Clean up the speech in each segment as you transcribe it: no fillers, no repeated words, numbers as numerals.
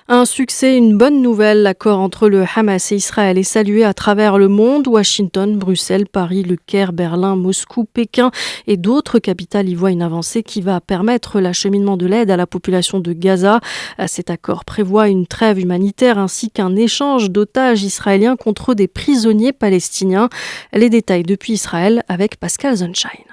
Un succès, une bonne nouvelle. L'accord entre le Hamas et Israël est salué à travers le monde. Washington, Bruxelles, Paris, Le Caire, Berlin, Moscou, Pékin et d'autres capitales y voient une avancée qui va permettre l'acheminement de l'aide à la population de Gaza. Cet accord prévoit une trêve humanitaire ainsi qu'un échange d'otages israéliens contre des prisonniers palestiniens. Les détails depuis Israël avec Pascal Sunshine.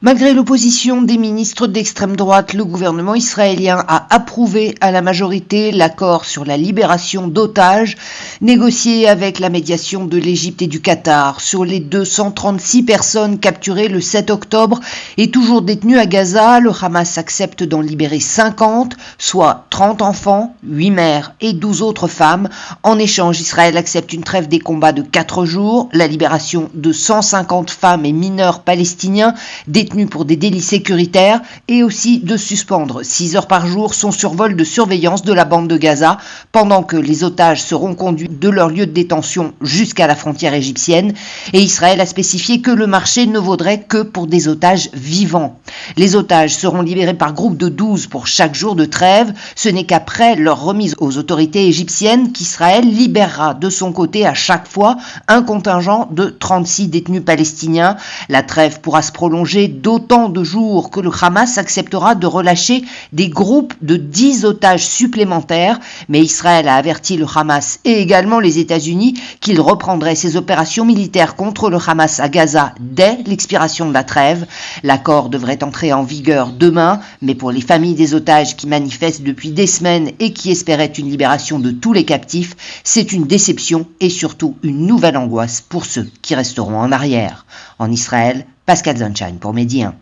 Malgré l'opposition des ministres d'extrême droite, le gouvernement israélien a approuvé à la majorité l'accord sur la libération d'otages négocié avec la médiation de l'Égypte et du Qatar. Sur les 236 personnes capturées le 7 octobre et toujours détenues à Gaza, le Hamas accepte d'en libérer 50, soit 30 enfants, 8 mères et 12 autres femmes. En échange, Israël accepte une trêve des combats de 4 jours, la libération de 150 femmes et mineurs palestiniens détenus pour des délits sécuritaires et aussi de suspendre 6 heures par jour son survol de surveillance de la bande de Gaza pendant que les otages seront conduits de leur lieu de détention jusqu'à la frontière égyptienne. Et Israël a spécifié que le marché ne vaudrait que pour des otages vivants. Les otages seront libérés par groupe de 12 pour chaque jour de trêve. Ce n'est qu'après leur remise aux autorités égyptiennes qu'Israël libérera de son côté à chaque fois un contingent de 36 détenus palestiniens. La trêve pourra se prolonger d'autant de jours que le Hamas acceptera de relâcher des groupes de 10 otages supplémentaires. Mais Israël a averti le Hamas et également les États-Unis qu'il reprendrait ses opérations militaires contre le Hamas à Gaza dès l'expiration de la trêve. L'accord devrait entrer en vigueur demain, mais pour les familles des otages qui manifestent depuis des semaines et qui espéraient une libération de tous les captifs, c'est une déception et surtout une nouvelle angoisse pour ceux qui resteront en arrière. En Israël, Pascal Sunshine pour Medi 1.